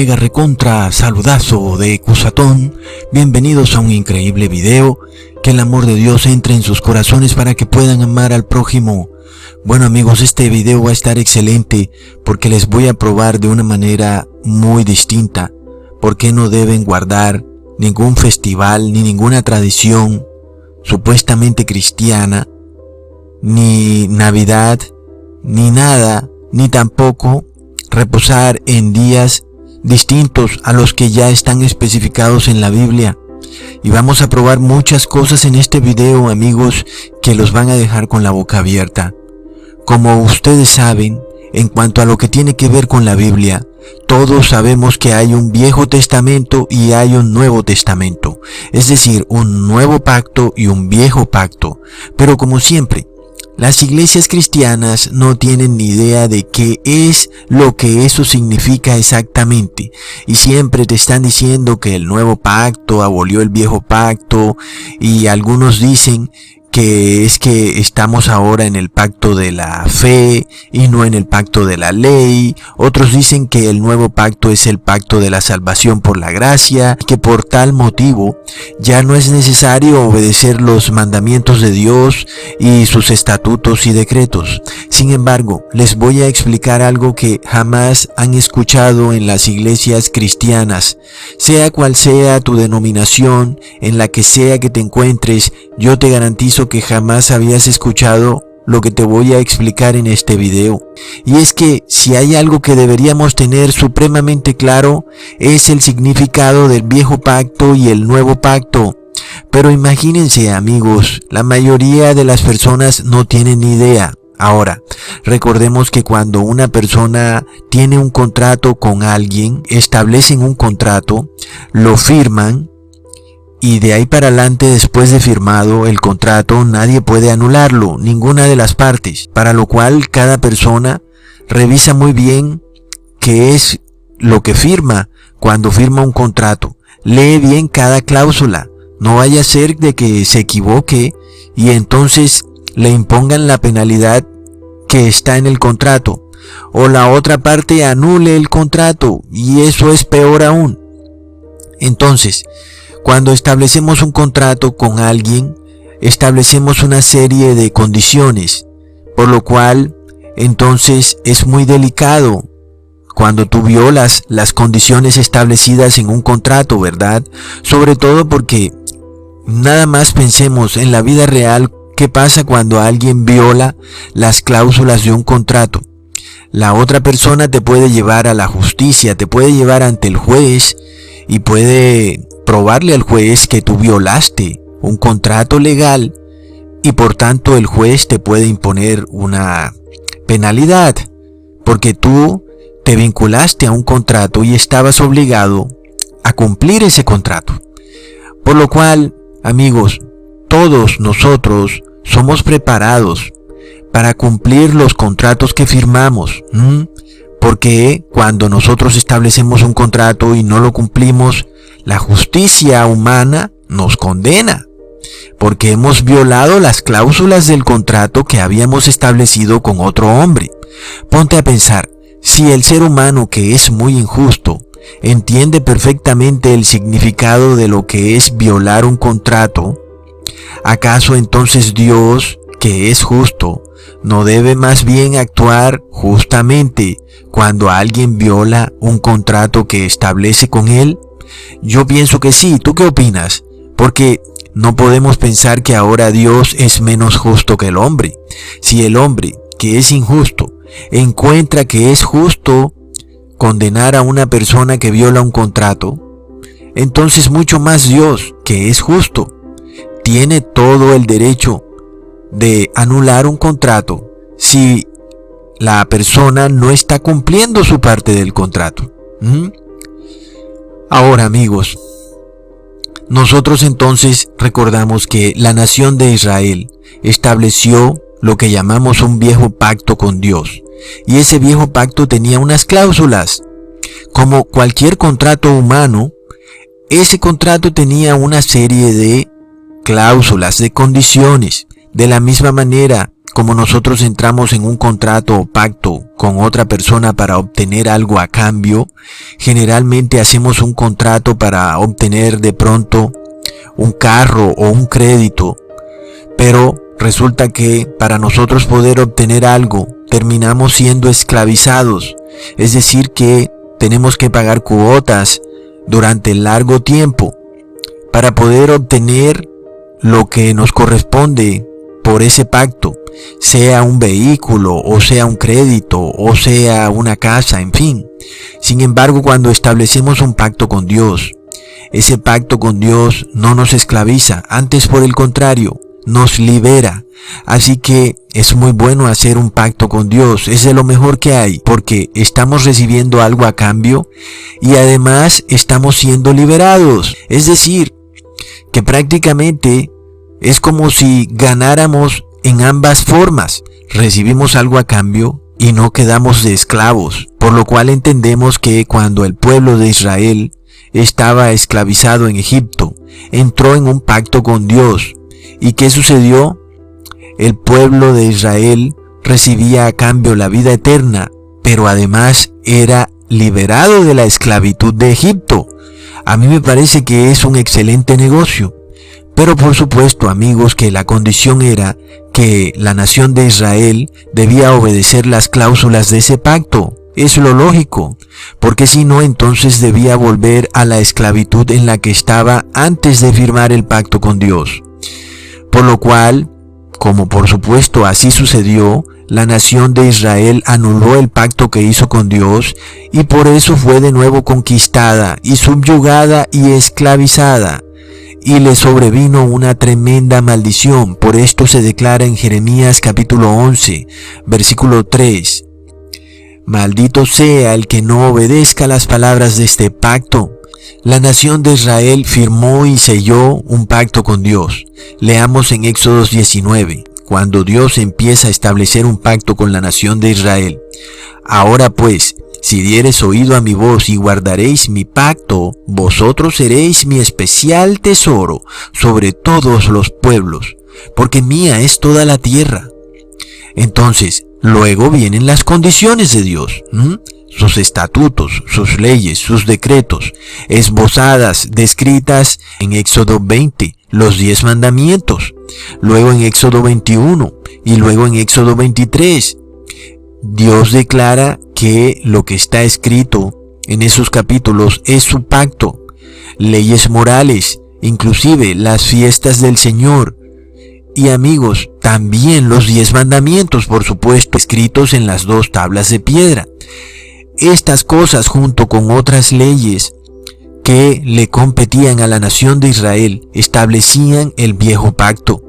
mega recontra saludazo de Cusatón. Bienvenidos a un increíble video. Que el amor de Dios entre en sus corazones para que puedan amar al prójimo. Bueno amigos, este video va a estar excelente porque les voy a probar de una manera muy distinta por qué no deben guardar ningún festival ni ninguna tradición supuestamente cristiana, ni Navidad, ni nada, ni tampoco reposar en días distintos a los que ya están especificados en la Biblia. Y vamos a probar muchas cosas en este video, amigos, que los van a dejar con la boca abierta. Como ustedes saben, en cuanto a lo que tiene que ver con la Biblia, todos sabemos que hay un Viejo Testamento y hay un Nuevo Testamento, es decir, un Nuevo Pacto y un Viejo Pacto. Pero como siempre, las iglesias cristianas no tienen ni idea de qué es lo que eso significa exactamente. Y siempre te están diciendo que el nuevo pacto abolió el viejo pacto. Y algunos dicen que es que estamos ahora en el pacto de la fe y no en el pacto de la ley. Otros dicen que el nuevo pacto es el pacto de la salvación por la gracia, que por tal motivo ya no es necesario obedecer los mandamientos de Dios y sus estatutos y decretos. Sin embargo, les voy a explicar algo que jamás han escuchado en las iglesias cristianas. Sea cual sea tu denominación, en la que sea que te encuentres, yo te garantizo que jamás habías escuchado lo que te voy a explicar en este video. Y es que si hay algo que deberíamos tener supremamente claro, es el significado del viejo pacto y el nuevo pacto. Pero imagínense amigos, la mayoría de las personas no tienen ni idea. Ahora, recordemos que cuando una persona tiene un contrato con alguien, establecen un contrato, lo firman, y de ahí para adelante, después de firmado el contrato, nadie puede anularlo, ninguna de las partes, para lo cual cada persona revisa muy bien qué es lo que firma cuando firma un contrato. Lee bien cada cláusula, no vaya a ser de que se equivoque y entonces le impongan la penalidad que está en el contrato, o la otra parte anule el contrato, y eso es peor aún. Entonces, cuando establecemos un contrato con alguien, establecemos una serie de condiciones, por lo cual, entonces es muy delicado cuando tú violas las condiciones establecidas en un contrato, ¿verdad? Sobre todo porque nada más pensemos en la vida real, ¿qué pasa cuando alguien viola las cláusulas de un contrato? La otra persona te puede llevar a la justicia, te puede llevar ante el juez y puede probarle al juez que tú violaste un contrato legal y por tanto el juez te puede imponer una penalidad porque tú te vinculaste a un contrato y estabas obligado a cumplir ese contrato. Por lo cual, amigos, todos nosotros somos preparados para cumplir los contratos que firmamos, porque cuando nosotros establecemos un contrato y no lo cumplimos, la justicia humana nos condena, porque hemos violado las cláusulas del contrato que habíamos establecido con otro hombre. Ponte a pensar, si el ser humano, que es muy injusto, entiende perfectamente el significado de lo que es violar un contrato, ¿acaso entonces Dios, que es justo, no debe más bien actuar justamente cuando alguien viola un contrato que establece con él? Yo pienso que sí. ¿Tú qué opinas? Porque no podemos pensar que ahora Dios es menos justo que el hombre. Si el hombre, que es injusto, encuentra que es justo condenar a una persona que viola un contrato, entonces mucho más Dios, que es justo, tiene todo el derecho de anular un contrato si la persona no está cumpliendo su parte del contrato. Ahora amigos, nosotros entonces recordamos que la nación de Israel estableció lo que llamamos un viejo pacto con Dios. Y ese viejo pacto tenía unas cláusulas. Como cualquier contrato humano, ese contrato tenía una serie de cláusulas, de condiciones. De la misma manera, como nosotros entramos en un contrato o pacto con otra persona para obtener algo a cambio, generalmente hacemos un contrato para obtener de pronto un carro o un crédito, pero resulta que para nosotros poder obtener algo, terminamos siendo esclavizados, es decir que tenemos que pagar cuotas durante largo tiempo para poder obtener lo que nos corresponde por ese pacto, sea un vehículo, o sea un crédito, o sea una casa, en fin. Sin embargo, cuando establecemos un pacto con Dios, ese pacto con Dios no nos esclaviza, antes por el contrario, nos libera. Así que es muy bueno hacer un pacto con Dios, es de lo mejor que hay, porque estamos recibiendo algo a cambio y además estamos siendo liberados. Es decir, que prácticamente es como si ganáramos en ambas formas. Recibimos algo a cambio y no quedamos de esclavos, por lo cual entendemos que cuando el pueblo de Israel estaba esclavizado en Egipto, entró en un pacto con Dios. ¿Y qué sucedió? El pueblo de Israel recibía a cambio la vida eterna, pero además era liberado de la esclavitud de Egipto. A mí me parece que es un excelente negocio. Pero por supuesto, amigos, que la condición era que la nación de Israel debía obedecer las cláusulas de ese pacto. Es lo lógico, porque si no, entonces debía volver a la esclavitud en la que estaba antes de firmar el pacto con Dios. Por lo cual, como por supuesto así sucedió, la nación de Israel anuló el pacto que hizo con Dios y por eso fue de nuevo conquistada y subyugada y esclavizada. Y le sobrevino una tremenda maldición. Por esto se declara en Jeremías capítulo 11, versículo 3. Maldito sea el que no obedezca las palabras de este pacto. La nación de Israel firmó y selló un pacto con Dios. Leamos en Éxodo 19, cuando Dios empieza a establecer un pacto con la nación de Israel. Ahora pues, si diereis oído a mi voz y guardaréis mi pacto, vosotros seréis mi especial tesoro sobre todos los pueblos, porque mía es toda la tierra. Entonces, luego vienen las condiciones de Dios, sus estatutos, sus leyes, sus decretos, esbozadas, descritas en Éxodo 20, los 10 mandamientos, luego en Éxodo 21 y luego en Éxodo 23. Dios declara que lo que está escrito en esos capítulos es su pacto, leyes morales, inclusive las fiestas del Señor. Y amigos, también los 10 mandamientos, por supuesto, escritos en las 2 tablas de piedra. Estas cosas, junto con otras leyes que le competían a la nación de Israel, establecían el viejo pacto.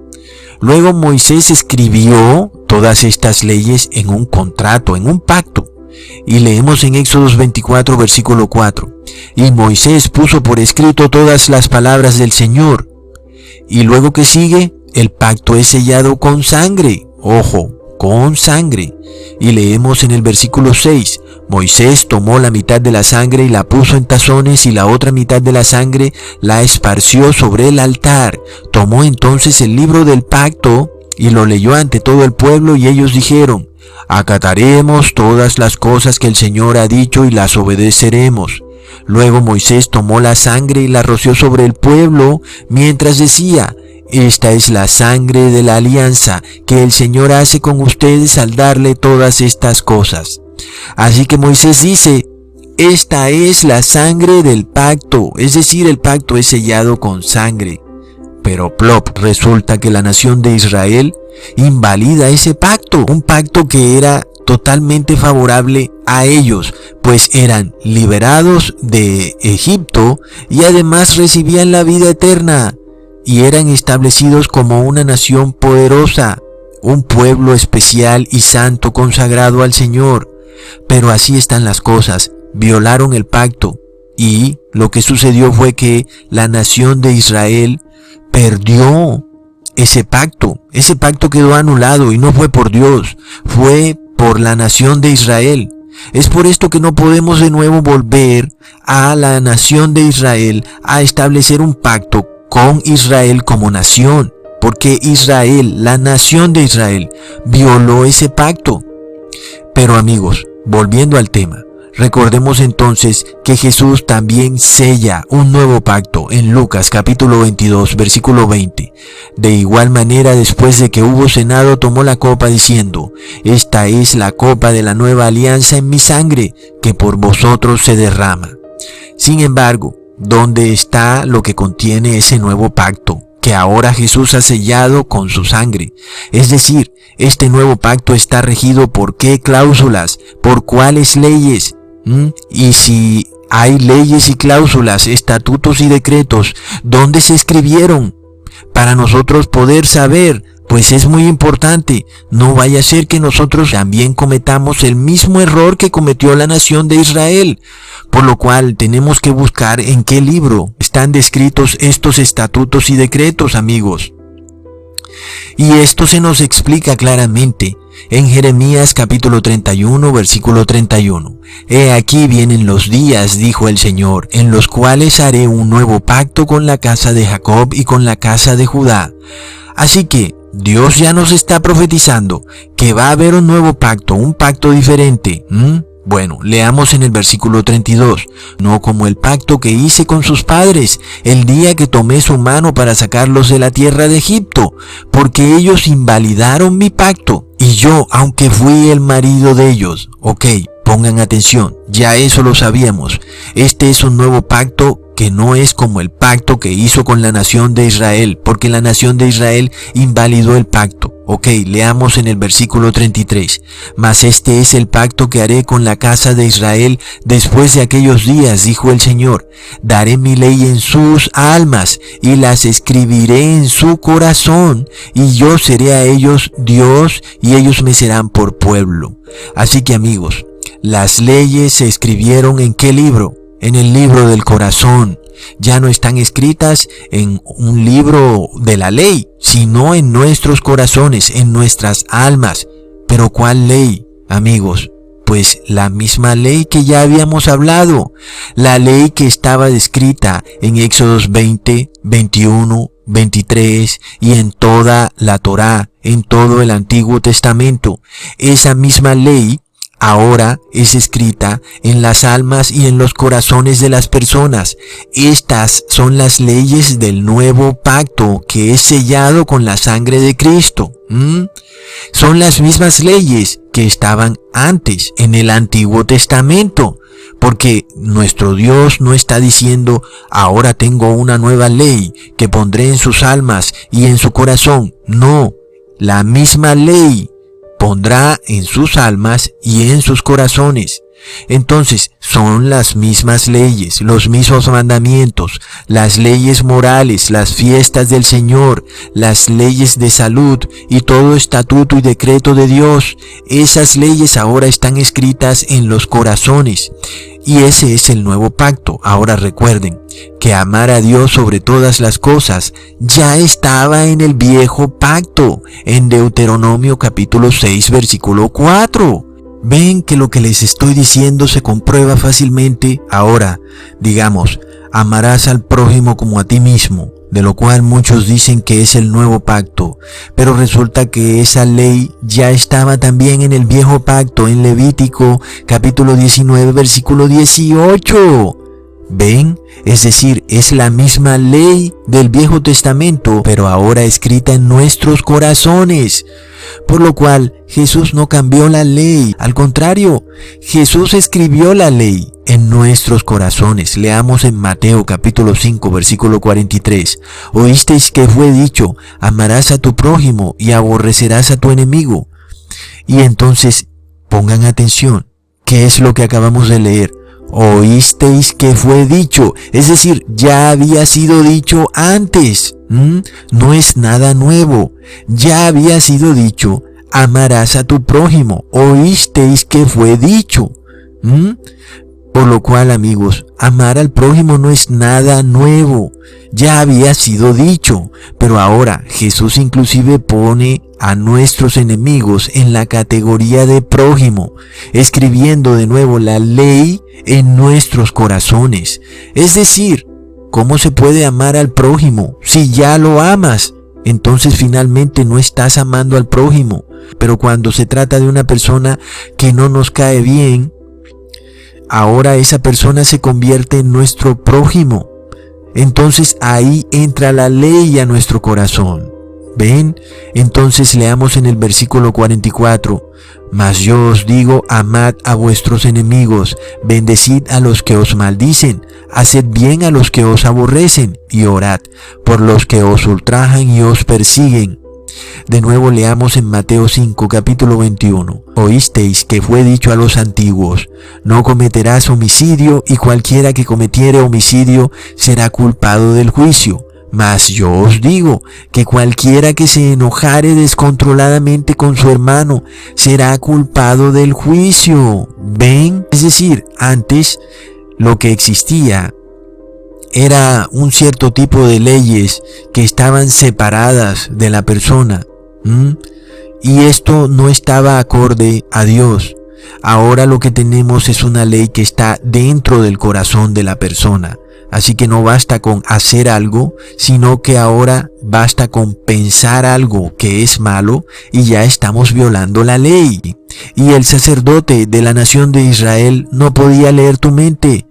Luego Moisés escribió todas estas leyes en un contrato, en un pacto. Y leemos en Éxodo 24, versículo 4. Y Moisés puso por escrito todas las palabras del Señor. Y luego que sigue, el pacto es sellado con sangre. Ojo, con sangre. Y leemos en el versículo 6. Moisés tomó la mitad de la sangre y la puso en tazones y la otra mitad de la sangre la esparció sobre el altar. Tomó entonces el libro del pacto y lo leyó ante todo el pueblo y ellos dijeron: acataremos todas las cosas que el Señor ha dicho y las obedeceremos. Luego Moisés tomó la sangre y la roció sobre el pueblo mientras decía: esta es la sangre de la alianza que el Señor hace con ustedes al darle todas estas cosas. Así que Moisés dice: esta es la sangre del pacto, es decir, el pacto es sellado con sangre. Pero plop, resulta que la nación de Israel invalida ese pacto, un pacto que era totalmente favorable a ellos, pues eran liberados de Egipto y además recibían la vida eterna y eran establecidos como una nación poderosa, un pueblo especial y santo consagrado al Señor. Pero así están las cosas, violaron el pacto y lo que sucedió fue que la nación de Israel perdió ese pacto quedó anulado y no fue por Dios, fue por la nación de Israel. Es por esto que no podemos de nuevo volver a la nación de Israel a establecer un pacto con Israel como nación, porque Israel, la nación de Israel, violó ese pacto. Pero amigos, volviendo al tema, recordemos entonces que Jesús también sella un nuevo pacto en Lucas capítulo 22, versículo 20. De igual manera, después de que hubo cenado, tomó la copa diciendo: esta es la copa de la nueva alianza en mi sangre, que por vosotros se derrama. Sin embargo, ¿dónde está lo que contiene ese nuevo pacto que ahora Jesús ha sellado con su sangre? Es decir, este nuevo pacto está regido por qué cláusulas, por cuáles leyes. Y si hay leyes y cláusulas, estatutos y decretos, ¿dónde se escribieron? Para nosotros poder saber, pues es muy importante. No vaya a ser que nosotros también cometamos el mismo error que cometió la nación de Israel. Por lo cual tenemos que buscar en qué libro están descritos estos estatutos y decretos, amigos. Y esto se nos explica claramente en Jeremías capítulo 31, versículo 31. He aquí vienen los días, dijo el Señor, en los cuales haré un nuevo pacto con la casa de Jacob y con la casa de Judá. Así que Dios ya nos está profetizando que va a haber un nuevo pacto, un pacto diferente. Bueno, leamos en el versículo 32. No como el pacto que hice con sus padres, el día que tomé su mano para sacarlos de la tierra de Egipto, porque ellos invalidaron mi pacto, y yo, aunque fui el marido de ellos. Ok, pongan atención, ya eso lo sabíamos. Este es un nuevo pacto que no es como el pacto que hizo con la nación de Israel, porque la nación de Israel invalidó el pacto. Ok, leamos en el versículo 33. Mas este es el pacto que haré con la casa de Israel después de aquellos días, dijo el Señor. Daré mi ley en sus almas y las escribiré en su corazón, y yo seré a ellos Dios y ellos me serán por pueblo. Así que amigos, las leyes se escribieron ¿en qué libro? En el libro del corazón. Ya no están escritas en un libro de la ley, sino en nuestros corazones, en nuestras almas. ¿Pero cuál ley, amigos? Pues la misma ley que ya habíamos hablado, la ley que estaba descrita en Éxodos 20, 21, 23 y en toda la Torá, en todo el Antiguo Testamento. Esa misma ley ahora es escrita en las almas y en los corazones de las personas. Estas son las leyes del nuevo pacto que es sellado con la sangre de Cristo. Son las mismas leyes que estaban antes en el Antiguo Testamento. Porque nuestro Dios no está diciendo, ahora tengo una nueva ley que pondré en sus almas y en su corazón. No, la misma ley pondrá en sus almas y en sus corazones. Entonces, son las mismas leyes, los mismos mandamientos, las leyes morales, las fiestas del Señor, las leyes de salud y todo estatuto y decreto de Dios. Esas leyes ahora están escritas en los corazones. Y ese es el nuevo pacto. Ahora recuerden que amar a Dios sobre todas las cosas ya estaba en el viejo pacto, en Deuteronomio capítulo 6, versículo 4. Ven que lo que les estoy diciendo se comprueba fácilmente. Ahora, digamos, amarás al prójimo como a ti mismo, de lo cual muchos dicen que es el nuevo pacto, pero resulta que esa ley ya estaba también en el viejo pacto, en Levítico capítulo 19, versículo 18. ¿Ven? Es decir, es la misma ley del Viejo Testamento, pero ahora escrita en nuestros corazones. Por lo cual, Jesús no cambió la ley. Al contrario, Jesús escribió la ley en nuestros corazones. Leamos en Mateo capítulo 5, versículo 43. Oísteis que fue dicho, amarás a tu prójimo y aborrecerás a tu enemigo. Y entonces, pongan atención, ¿qué es lo que acabamos de leer? Oísteis que fue dicho, es decir, ya había sido dicho antes. No es nada nuevo, ya había sido dicho, amarás a tu prójimo. Oísteis que fue dicho. Por lo cual, amigos, amar al prójimo no es nada nuevo, ya había sido dicho, pero ahora Jesús inclusive pone a nuestros enemigos en la categoría de prójimo, escribiendo de nuevo la ley en nuestros corazones. Es decir, ¿cómo se puede amar al prójimo si ya lo amas? entonces finalmente no estás amando al prójimo. Pero cuando se trata de una persona que no nos cae bien, ahora esa persona se convierte en nuestro prójimo. Entonces ahí entra la ley a nuestro corazón. ¿Ven? Entonces leamos en el versículo 44. Mas yo os digo, amad a vuestros enemigos, bendecid a los que os maldicen, haced bien a los que os aborrecen, y orad por los que os ultrajan y os persiguen. De nuevo leamos en Mateo 5, capítulo 21. Oísteis que fue dicho a los antiguos, no cometerás homicidio, y cualquiera que cometiere homicidio será culpado del juicio. Mas yo os digo que cualquiera que se enojare descontroladamente con su hermano será culpado del juicio. ¿Ven? Es decir, antes lo que existía era un cierto tipo de leyes que estaban separadas de la persona. Y esto no estaba acorde a Dios. Ahora lo que tenemos es una ley que está dentro del corazón de la persona. Así que no basta con hacer algo, sino que ahora basta con pensar algo que es malo y ya estamos violando la ley. Y el sacerdote de la nación de Israel no podía leer tu mente.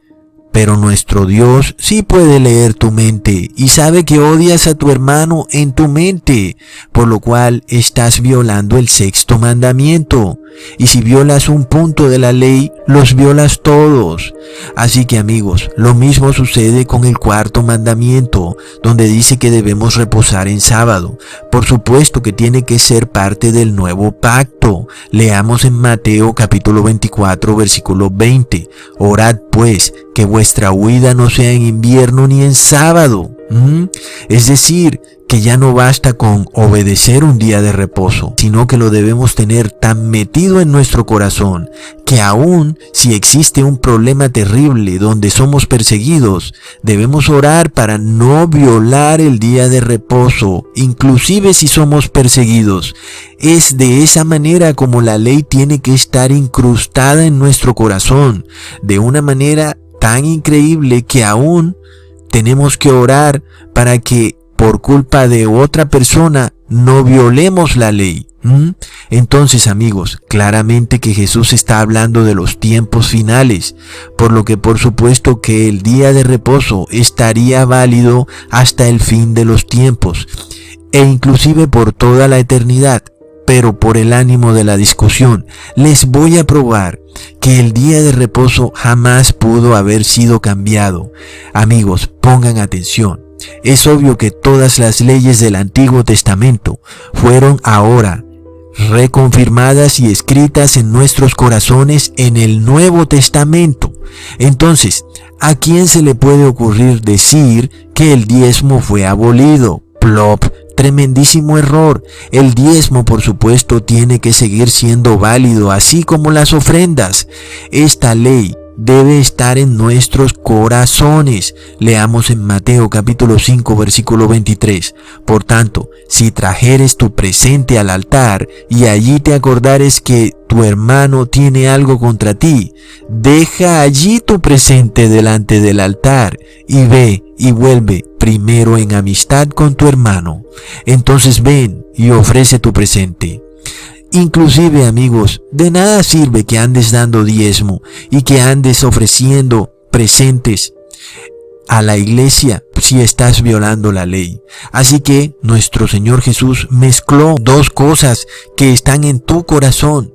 Pero nuestro Dios sí puede leer tu mente y sabe que odias a tu hermano en tu mente, por lo cual estás violando el sexto mandamiento. Y si violas un punto de la ley, los violas todos. Así que amigos, lo mismo sucede con el cuarto mandamiento, donde dice que debemos reposar en sábado. Por supuesto que tiene que ser parte del nuevo pacto. Leamos en Mateo capítulo 24, versículo 20. Orad pues, que vuestra huida no sea en invierno ni en sábado. Es decir, que ya no basta con obedecer un día de reposo, sino que lo debemos tener tan metido en nuestro corazón que aún si existe un problema terrible donde somos perseguidos, debemos orar para no violar el día de reposo, inclusive si somos perseguidos. Es de esa manera como la ley tiene que estar incrustada en nuestro corazón, de una manera tan increíble que aún tenemos que orar para que por culpa de otra persona no violemos la ley. Entonces, amigos, claramente que Jesús está hablando de los tiempos finales, por lo que por supuesto que el día de reposo estaría válido hasta el fin de los tiempos, e inclusive por toda la eternidad. Pero por el ánimo de la discusión, les voy a probar que el día de reposo jamás pudo haber sido cambiado. Amigos, pongan atención. Es obvio que todas las leyes del Antiguo Testamento fueron ahora reconfirmadas y escritas en nuestros corazones en el Nuevo Testamento. Entonces, ¿a quién se le puede ocurrir decir que el diezmo fue abolido? Plop. Tremendísimo error. El diezmo, por supuesto, tiene que seguir siendo válido, así como las ofrendas. Esta ley debe estar en nuestros corazones. Leamos en Mateo capítulo 5, versículo 23. Por tanto, si trajeres tu presente al altar y allí te acordares que tu hermano tiene algo contra ti, deja allí tu presente delante del altar y ve y vuelve primero en amistad con tu hermano. Entonces ven y ofrece tu presente. Inclusive, amigos, de nada sirve que andes dando diezmo y que andes ofreciendo presentes a la iglesia si estás violando la ley. Así que nuestro Señor Jesús mezcló dos cosas que están en tu corazón,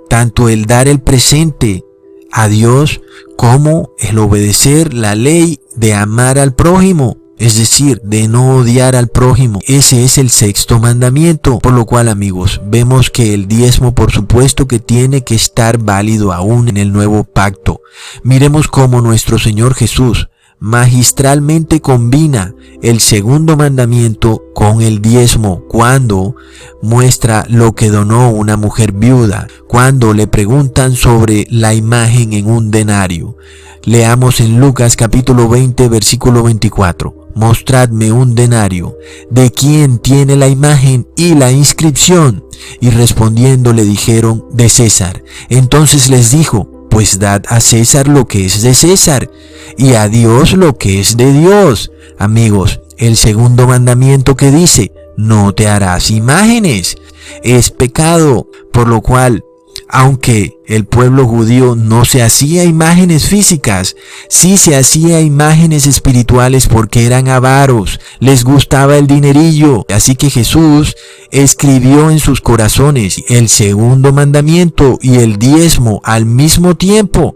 tanto el dar el presente a Dios como el obedecer la ley de amar al prójimo. Es decir, de no odiar al prójimo. Ese es el sexto mandamiento. Por lo cual, amigos, vemos que el diezmo por supuesto que tiene que estar válido aún en el nuevo pacto. Miremos cómo nuestro Señor Jesús magistralmente combina el segundo mandamiento con el diezmo cuando muestra lo que donó una mujer viuda, cuando le preguntan sobre la imagen en un denario. Leamos en Lucas capítulo 20 versículo 24. Mostradme un denario. ¿De quién tiene la imagen y la inscripción? Y respondiendo le dijeron, de César. Entonces les dijo, pues dad a César lo que es de César, y a Dios lo que es de Dios. Amigos, el segundo mandamiento que dice, no te harás imágenes. Es pecado, por lo cual, aunque el pueblo judío no se hacía imágenes físicas, sí se hacía imágenes espirituales porque eran avaros, les gustaba el dinerillo. Así que Jesús escribió en sus corazones el segundo mandamiento y el diezmo al mismo tiempo,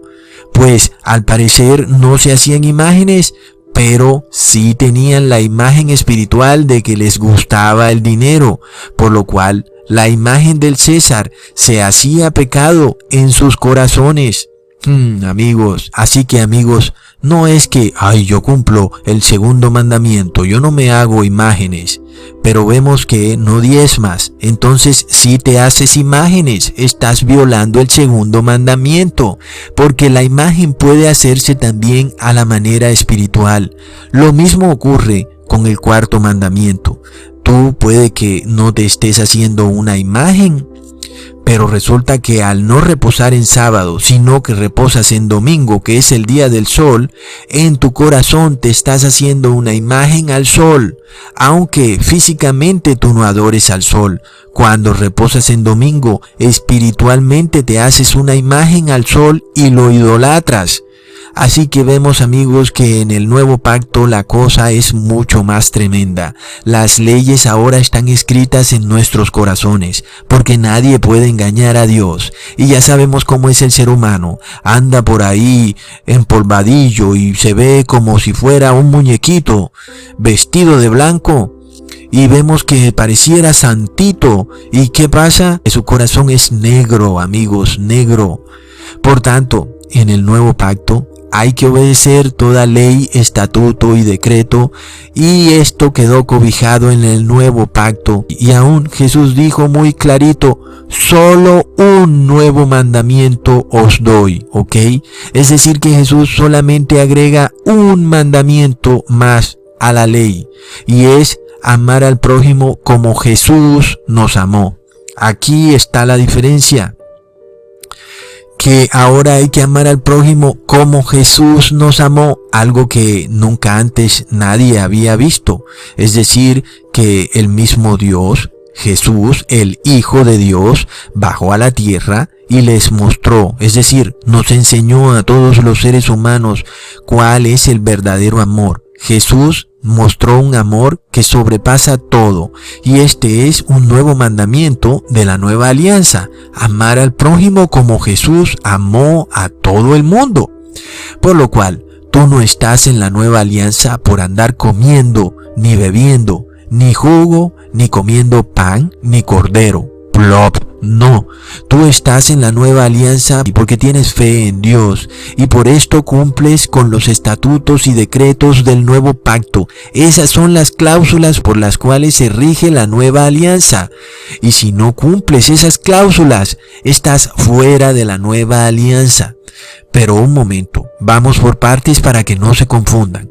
pues al parecer no se hacían imágenes, pero sí tenían la imagen espiritual de que les gustaba el dinero, por lo cual la imagen del César se hacía pecado en sus corazones. Amigos, así que amigos, no es que, yo cumplo el segundo mandamiento, yo no me hago imágenes, pero vemos que no diezmas, entonces si te haces imágenes, estás violando el segundo mandamiento, porque la imagen puede hacerse también a la manera espiritual. Lo mismo ocurre con el cuarto mandamiento. Tú puede que no te estés haciendo una imagen, pero resulta que al no reposar en sábado, sino que reposas en domingo, que es el día del sol, en tu corazón te estás haciendo una imagen al sol, aunque físicamente tú no adores al sol. Cuando reposas en domingo, espiritualmente te haces una imagen al sol y lo idolatras. Así que vemos, amigos, que en el nuevo pacto la cosa es mucho más tremenda. Las leyes ahora están escritas en nuestros corazones, porque nadie puede engañar a Dios. Y ya sabemos cómo es el ser humano. Anda por ahí empolvadillo y se ve como si fuera un muñequito vestido de blanco. Y vemos que pareciera santito. ¿Y qué pasa? Que su corazón es negro, amigos, negro. Por tanto, en el nuevo pacto hay que obedecer toda ley, estatuto y decreto, y esto quedó cobijado en el nuevo pacto. Y aún Jesús dijo muy clarito, solo un nuevo mandamiento os doy, ¿ok? Es decir que Jesús solamente agrega un mandamiento más a la ley, y es amar al prójimo como Jesús nos amó. Aquí está la diferencia, que ahora hay que amar al prójimo como Jesús nos amó, algo que nunca antes nadie había visto. Es decir, que el mismo Dios, Jesús, el Hijo de Dios, bajó a la tierra y les mostró, es decir, nos enseñó a todos los seres humanos cuál es el verdadero amor. Jesús mostró un amor que sobrepasa todo, y este es un nuevo mandamiento de la nueva alianza: amar al prójimo como Jesús amó a todo el mundo. Por lo cual, tú no estás en la nueva alianza por andar comiendo, ni bebiendo, ni jugo, ni comiendo pan, ni cordero. Plop. No, tú estás en la nueva alianza porque tienes fe en Dios, y por esto cumples con los estatutos y decretos del nuevo pacto. Esas son las cláusulas por las cuales se rige la nueva alianza. Y si no cumples esas cláusulas, estás fuera de la nueva alianza. Pero un momento, vamos por partes para que no se confundan.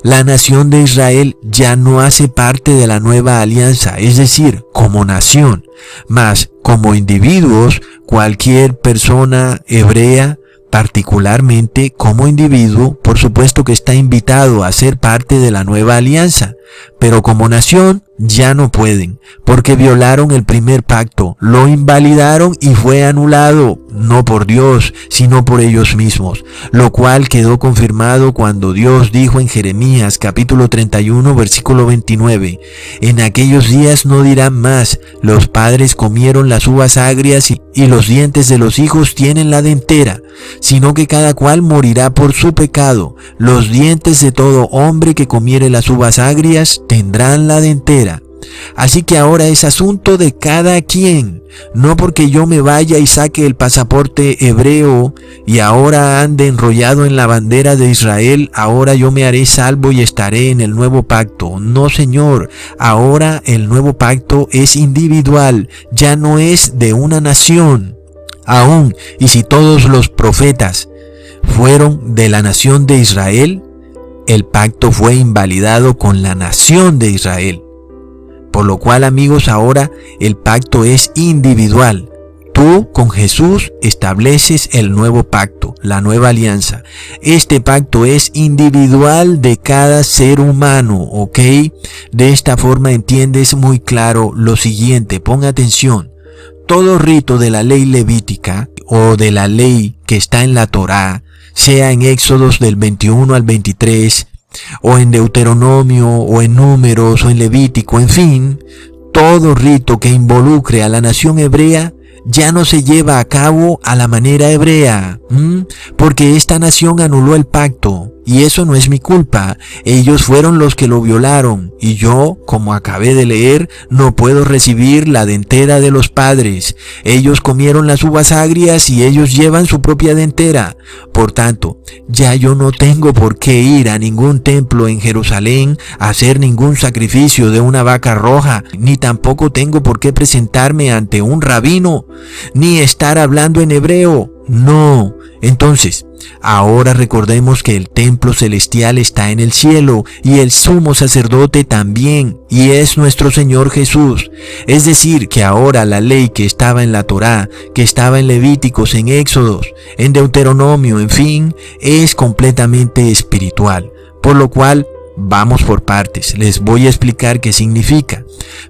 La nación de Israel ya no hace parte de la nueva alianza, es decir, como nación, mas como individuos, cualquier persona hebrea, particularmente como individuo, por supuesto que está invitado a ser parte de la nueva alianza, pero como nación ya no pueden, porque violaron el primer pacto, lo invalidaron y fue anulado, no por Dios, sino por ellos mismos, lo cual quedó confirmado cuando Dios dijo en Jeremías capítulo 31 versículo 29, en aquellos días no dirán más, los padres comieron las uvas agrias y los dientes de los hijos tienen la dentera, sino que cada cual morirá por su pecado. Los dientes de todo hombre que comiere las uvas agrias tendrán la dentera. Así que ahora es asunto de cada quien, no porque yo me vaya y saque el pasaporte hebreo y ahora ande enrollado en la bandera de Israel, ahora yo me haré salvo y estaré en el nuevo pacto. No, señor, ahora el nuevo pacto es individual, ya no es de una nación. Aún, y si todos los profetas fueron de la nación de Israel, el pacto fue invalidado con la nación de Israel. Por lo cual, amigos, ahora el pacto es individual. tú con Jesús estableces el nuevo pacto, la nueva alianza. Este pacto es individual de cada ser humano, ¿ok? De esta forma entiendes muy claro lo siguiente, pon atención. Todo rito de la ley levítica o de la ley que está en la Torá, sea en Éxodos del 21 al 23, o en Deuteronomio, o en Números, o en Levítico, en fin, todo rito que involucre a la nación hebrea ya no se lleva a cabo a la manera hebrea, porque esta nación anuló el pacto, y eso no es mi culpa. Ellos fueron los que lo violaron, y yo, como acabé de leer, no puedo recibir la dentera de los padres. Ellos comieron las uvas agrias y ellos llevan su propia dentera. Por tanto, ya yo no tengo por qué ir a ningún templo en Jerusalén a hacer ningún sacrificio de una vaca roja, ni tampoco tengo por qué presentarme ante un rabino, ni estar hablando en hebreo. No. Entonces, ahora recordemos que el templo celestial está en el cielo y el sumo sacerdote también, y es nuestro Señor Jesús. Es decir, que ahora la ley que estaba en la Torá, que estaba en Levíticos, en Éxodos, en Deuteronomio, en fin, es completamente espiritual. Por lo cual, vamos por partes, les voy a explicar qué significa.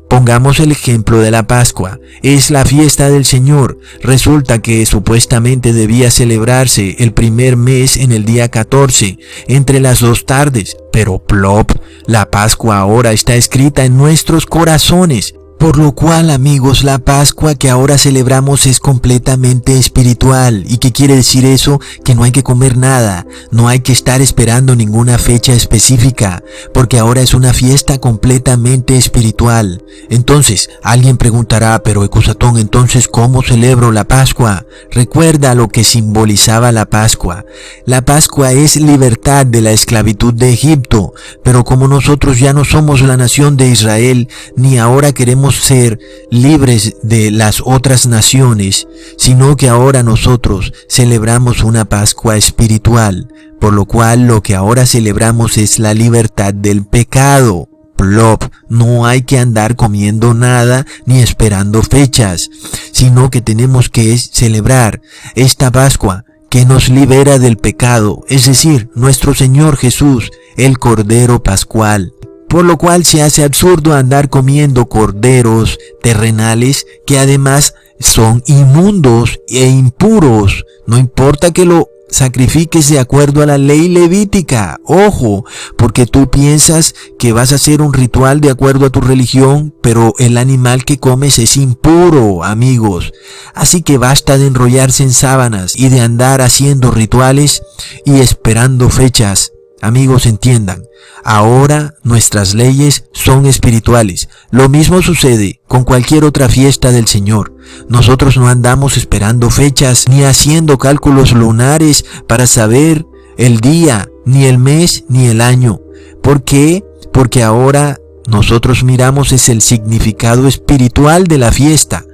Pongamos el ejemplo de la Pascua. Es la fiesta del Señor. Resulta que supuestamente debía celebrarse el primer mes en el día 14, entre las 2 tardes. Pero plop, la Pascua ahora está escrita en nuestros corazones. Por lo cual, amigos, la Pascua que ahora celebramos es completamente espiritual. ¿Y qué quiere decir eso? Que no hay que comer nada, no hay que estar esperando ninguna fecha específica, porque ahora es una fiesta completamente espiritual. Entonces, alguien preguntará, pero Ecusatón, entonces, ¿cómo celebro la Pascua? Recuerda lo que simbolizaba la Pascua. La Pascua es libertad de la esclavitud de Egipto, pero como nosotros ya no somos la nación de Israel, ni ahora queremos ser libres de las otras naciones, sino que ahora nosotros celebramos una Pascua espiritual, por lo cual lo que ahora celebramos es la libertad del pecado. Plop, no hay que andar comiendo nada ni esperando fechas, sino que tenemos que celebrar esta Pascua que nos libera del pecado, es decir, nuestro Señor Jesús, el Cordero Pascual. Por lo cual se hace absurdo andar comiendo corderos terrenales que además son inmundos e impuros. No importa que lo sacrifiques de acuerdo a la ley levítica. Ojo, porque tú piensas que vas a hacer un ritual de acuerdo a tu religión, pero el animal que comes es impuro, amigos. Así que basta de enrollarse en sábanas y de andar haciendo rituales y esperando fechas. Amigos, entiendan, ahora nuestras leyes son espirituales. Lo mismo sucede con cualquier otra fiesta del Señor. Nosotros no andamos esperando fechas ni haciendo cálculos lunares para saber el día, ni el mes, ni el año. ¿Por qué? Porque ahora nosotros miramos es el significado espiritual de la fiesta.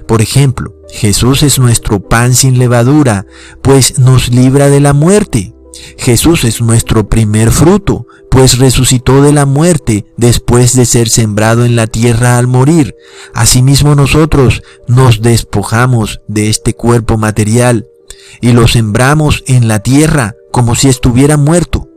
Por ejemplo, Jesús es nuestro pan sin levadura, pues nos libra de la muerte. Jesús es nuestro primer fruto, pues resucitó de la muerte después de ser sembrado en la tierra al morir. Asimismo nosotros nos despojamos de este cuerpo material y lo sembramos en la tierra como si estuviera muerto,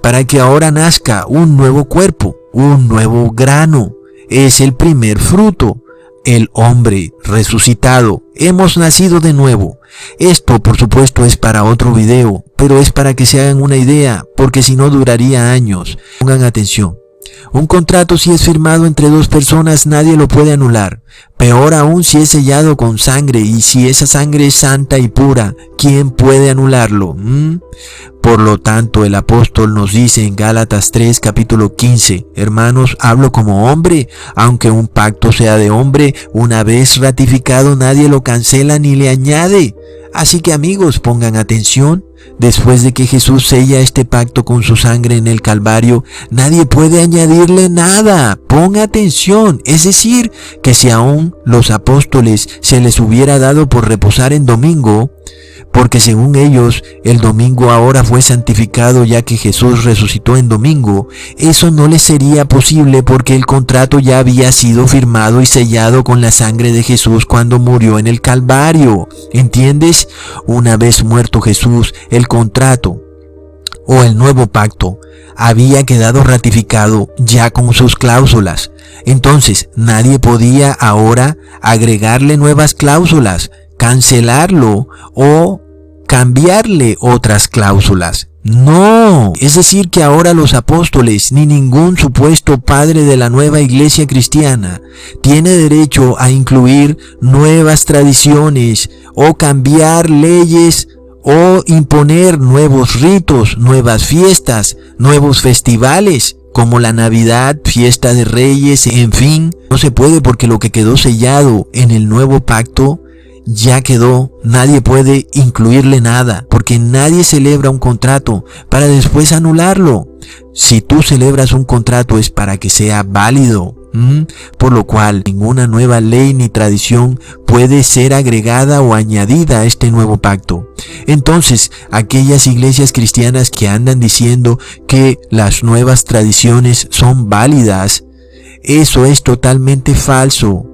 para que ahora nazca un nuevo cuerpo, un nuevo grano. Es el primer fruto, el hombre resucitado. Hemos nacido de nuevo. Esto, por supuesto, es para otro video, pero es para que se hagan una idea, porque si no duraría años. Pongan atención. Un contrato si es firmado entre 2 personas nadie lo puede anular. Peor aún si es sellado con sangre, y si esa sangre es santa y pura, ¿quién puede anularlo? Por lo tanto, el apóstol nos dice en Gálatas 3, capítulo 15, hermanos, hablo como hombre, aunque un pacto sea de hombre, una vez ratificado nadie lo cancela ni le añade. Así que amigos, pongan atención. Después de que Jesús sella este pacto con su sangre en el Calvario, nadie puede añadirle nada. Ponga atención. Es decir, que si aún los apóstoles se les hubiera dado por reposar en domingo, porque según ellos el domingo ahora fue santificado ya que Jesús resucitó en domingo. Eso no les sería posible porque el contrato ya había sido firmado y sellado con la sangre de Jesús cuando murió en el Calvario. ¿Entiendes? Una vez muerto Jesús, el contrato o el nuevo pacto había quedado ratificado ya con sus cláusulas. Entonces nadie podía ahora agregarle nuevas cláusulas, cancelarlo o cambiarle otras cláusulas. No, es decir que ahora los apóstoles ni ningún supuesto padre de la nueva iglesia cristiana tiene derecho a incluir nuevas tradiciones o cambiar leyes o imponer nuevos ritos, nuevas fiestas, nuevos festivales, como la Navidad, fiesta de Reyes, en fin. No se puede porque lo que quedó sellado en el nuevo pacto ya quedó. Nadie puede incluirle nada, porque nadie celebra un contrato para después anularlo. Si tú celebras un contrato es para que sea válido. Por lo cual ninguna nueva ley ni tradición puede ser agregada o añadida a este nuevo pacto. Entonces, aquellas iglesias cristianas que andan diciendo que las nuevas tradiciones son válidas, eso es totalmente falso.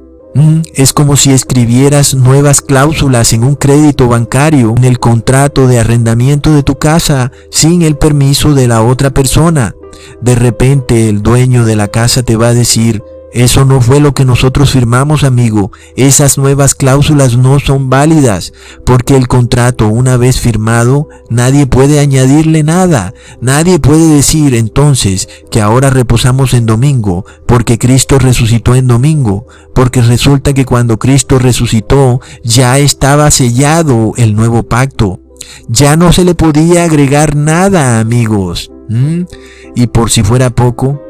Es como si escribieras nuevas cláusulas en un crédito bancario, en el contrato de arrendamiento de tu casa, sin el permiso de la otra persona. De repente el dueño de la casa te va a decir: eso no fue lo que nosotros firmamos, amigo. Esas nuevas cláusulas no son válidas, porque el contrato, una vez firmado, nadie puede añadirle nada. Nadie puede decir entonces que ahora reposamos en domingo, porque Cristo resucitó en domingo, porque resulta que cuando Cristo resucitó ya estaba sellado el nuevo pacto. Ya no se le podía agregar nada, amigos. Y por si fuera poco,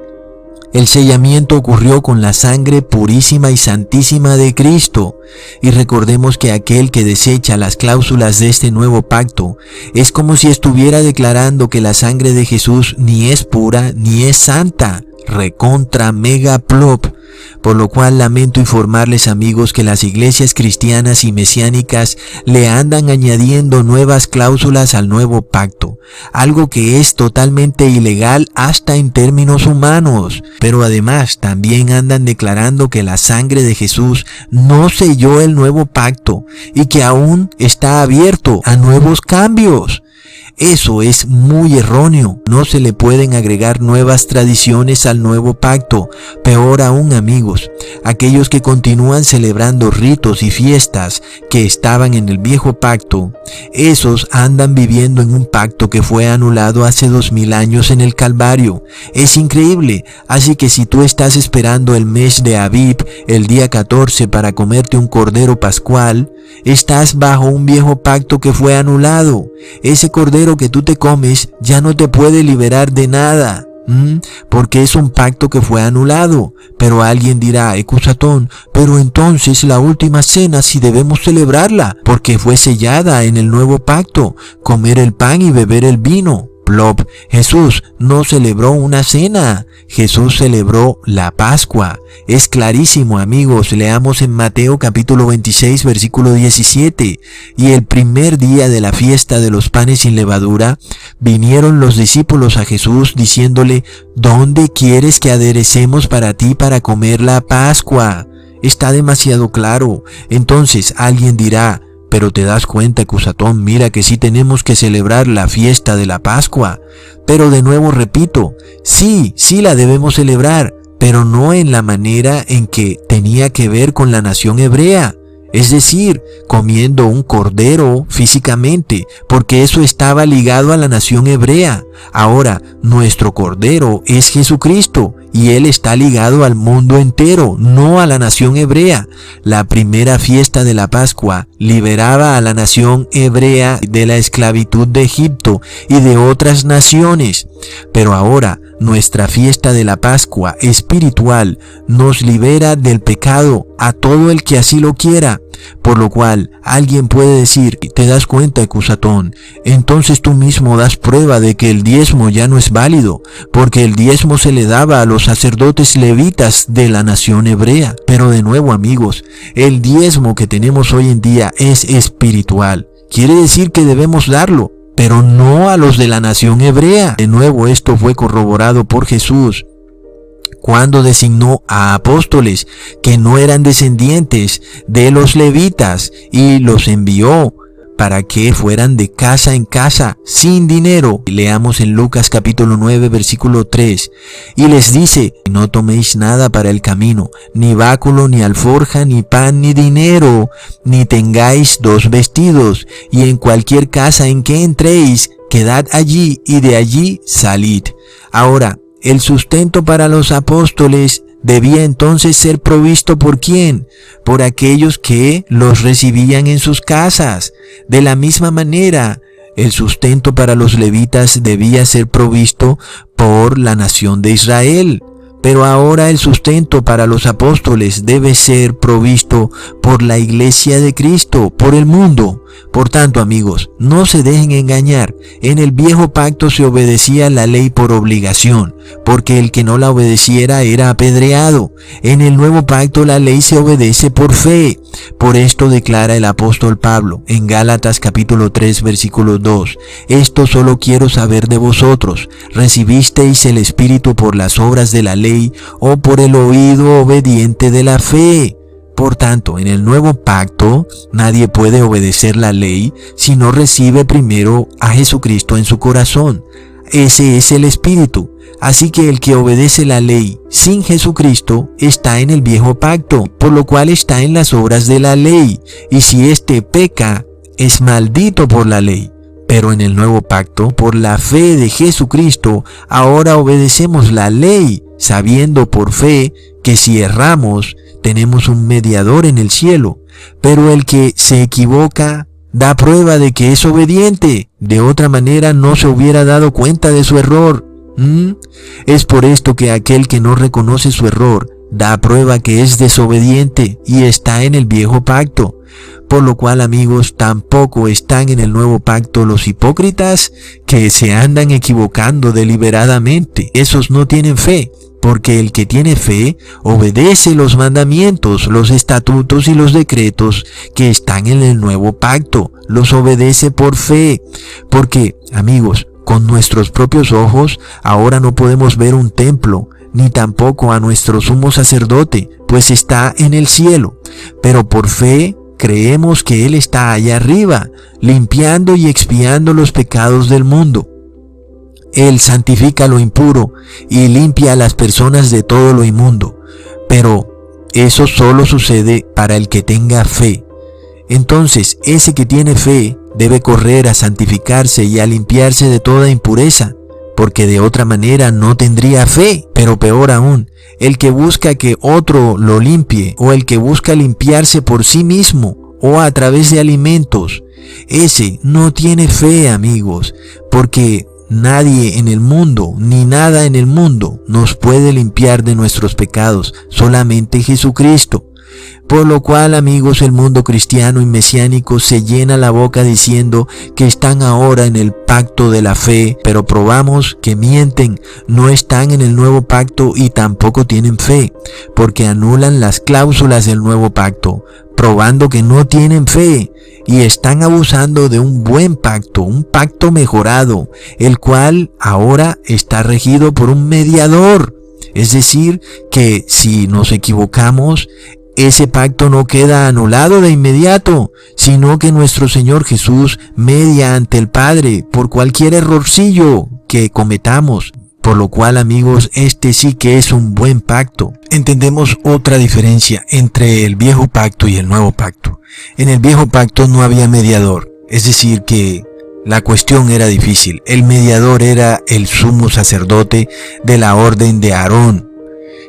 el sellamiento ocurrió con la sangre purísima y santísima de Cristo. Y recordemos que aquel que desecha las cláusulas de este nuevo pacto es como si estuviera declarando que la sangre de Jesús ni es pura ni es santa. Recontra mega plop. Por lo cual lamento informarles, amigos, que las iglesias cristianas y mesiánicas le andan añadiendo nuevas cláusulas al nuevo pacto, algo que es totalmente ilegal hasta en términos humanos. Pero además también andan declarando que la sangre de Jesús no selló el nuevo pacto y que aún está abierto a nuevos cambios. Eso es muy erróneo. No se le pueden agregar nuevas tradiciones al nuevo pacto. Peor aún, amigos, aquellos que continúan celebrando ritos y fiestas que estaban en el viejo pacto, esos andan viviendo en un pacto que fue anulado hace 2000 años en el Calvario. Es increíble. Así que si tú estás esperando el mes de Aviv, el día 14, para comerte un cordero pascual, estás bajo un viejo pacto que fue anulado. Ese cordero que tú te comes ya no te puede liberar de nada, porque es un pacto que fue anulado. Pero alguien dirá: Ecusatón, pero entonces la última cena sí debemos celebrarla, porque fue sellada en el nuevo pacto, comer el pan y beber el vino. Plop. Jesús no celebró una cena, Jesús celebró la Pascua. Es clarísimo, amigos. Leamos en Mateo capítulo 26 versículo 17. Y el primer día de la fiesta de los panes sin levadura, vinieron los discípulos a Jesús diciéndole: ¿dónde quieres que aderecemos para ti para comer la Pascua? Está demasiado claro. Entonces alguien dirá: pero te das cuenta, Ecusatón, mira que sí tenemos que celebrar la fiesta de la Pascua. Pero de nuevo repito, sí la debemos celebrar, pero no en la manera en que tenía que ver con la nación hebrea. Es decir, comiendo un cordero físicamente, porque eso estaba ligado a la nación hebrea. Ahora, nuestro cordero es Jesucristo, y Él está ligado al mundo entero, no a la nación hebrea. La primera fiesta de la Pascua liberaba a la nación hebrea de la esclavitud de Egipto y de otras naciones. Pero ahora, nuestra fiesta de la Pascua espiritual nos libera del pecado a todo el que así lo quiera. Por lo cual, alguien puede decir: ¿te das cuenta, Ecusatón? Entonces tú mismo das prueba de que el diezmo ya no es válido, porque el diezmo se le daba a los sacerdotes levitas de la nación hebrea. Pero de nuevo, amigos, el diezmo que tenemos hoy en día es espiritual. quiere decir que debemos darlo, pero no a los de la nación hebrea. De nuevo, esto fue corroborado por Jesús cuando designó a apóstoles que no eran descendientes de los levitas y los envió para que fueran de casa en casa sin dinero. Leamos en Lucas capítulo 9 versículo 3. Y les dice: no toméis nada para el camino, ni báculo, ni alforja, ni pan, ni dinero, ni tengáis 2 vestidos, y en cualquier casa en que entréis, quedad allí y de allí salid. Ahora, el sustento para los apóstoles debía entonces ser provisto ¿por quién? Por aquellos que los recibían en sus casas. De la misma manera, el sustento para los levitas debía ser provisto por la nación de Israel. Pero ahora el sustento para los apóstoles debe ser provisto por la iglesia de Cristo, por el mundo. Por tanto, amigos, no se dejen engañar. En el viejo pacto se obedecía la ley por obligación, porque el que no la obedeciera era apedreado. En el nuevo pacto la ley se obedece por fe. Por esto declara el apóstol Pablo en Gálatas capítulo 3 versículo 2: esto solo quiero saber de vosotros, ¿recibisteis el Espíritu por las obras de la ley o por el oído obediente de la fe? Por tanto, en el nuevo pacto, nadie puede obedecer la ley si no recibe primero a Jesucristo en su corazón. Ese es el Espíritu. Así que el que obedece la ley sin Jesucristo está en el viejo pacto, por lo cual está en las obras de la ley. Y si éste peca, es maldito por la ley. Pero en el nuevo pacto, por la fe de Jesucristo, ahora obedecemos la ley, sabiendo por fe que si erramos, tenemos un mediador en el cielo. Pero el que se equivoca da prueba de que es obediente. De otra manera no se hubiera dado cuenta de su error. Es por esto que aquel que no reconoce su error da prueba que es desobediente y está en el viejo pacto. Por lo cual, amigos, tampoco están en el nuevo pacto los hipócritas que se andan equivocando deliberadamente. Esos no tienen fe, porque el que tiene fe obedece los mandamientos, los estatutos y los decretos que están en el nuevo pacto. Los obedece por fe, porque, amigos, con nuestros propios ojos ahora no podemos ver un templo, ni tampoco a nuestro sumo sacerdote, pues está en el cielo. Pero por fe creemos que Él está allá arriba, limpiando y expiando los pecados del mundo. Él santifica lo impuro y limpia a las personas de todo lo inmundo. Pero eso solo sucede para el que tenga fe. Entonces, ese que tiene fe debe correr a santificarse y a limpiarse de toda impureza, porque de otra manera no tendría fe. Pero peor aún, el que busca que otro lo limpie, o el que busca limpiarse por sí mismo, o a través de alimentos, ese no tiene fe, amigos, porque nadie en el mundo, ni nada en el mundo, nos puede limpiar de nuestros pecados, solamente Jesucristo. Por lo cual, amigos, el mundo cristiano y mesiánico se llena la boca diciendo que están ahora en el pacto de la fe, pero probamos que mienten, no están en el nuevo pacto y tampoco tienen fe, porque anulan las cláusulas del nuevo pacto, probando que no tienen fe, y están abusando de un buen pacto, un pacto mejorado, el cual ahora está regido por un mediador. Es decir, que si nos equivocamos, ese pacto no queda anulado de inmediato, sino que nuestro Señor Jesús media ante el Padre por cualquier errorcillo que cometamos. Por lo cual, amigos, este sí que es un buen pacto. Entendemos otra diferencia entre el viejo pacto y el nuevo pacto. En el viejo pacto no había mediador, es decir que la cuestión era difícil. El mediador era el sumo sacerdote de la orden de Aarón.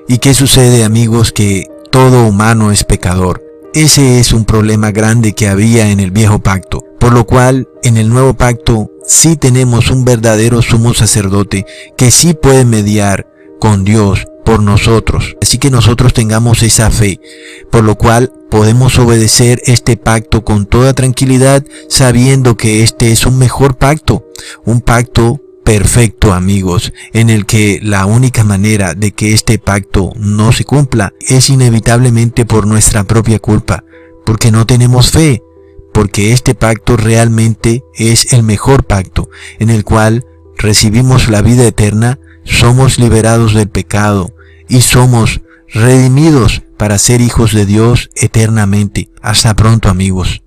¿Y qué sucede, amigos? Que todo humano es pecador. Ese es un problema grande que había en el viejo pacto. Por lo cual, en el nuevo pacto sí tenemos un verdadero sumo sacerdote que sí puede mediar con Dios por nosotros. Así que nosotros tengamos esa fe, por lo cual podemos obedecer este pacto con toda tranquilidad, sabiendo que este es un mejor pacto, un pacto perfecto, amigos, en el que la única manera de que este pacto no se cumpla es inevitablemente por nuestra propia culpa, porque no tenemos fe. porque este pacto realmente es el mejor pacto, en el cual recibimos la vida eterna, somos liberados del pecado y somos redimidos para ser hijos de Dios eternamente. Hasta pronto, amigos.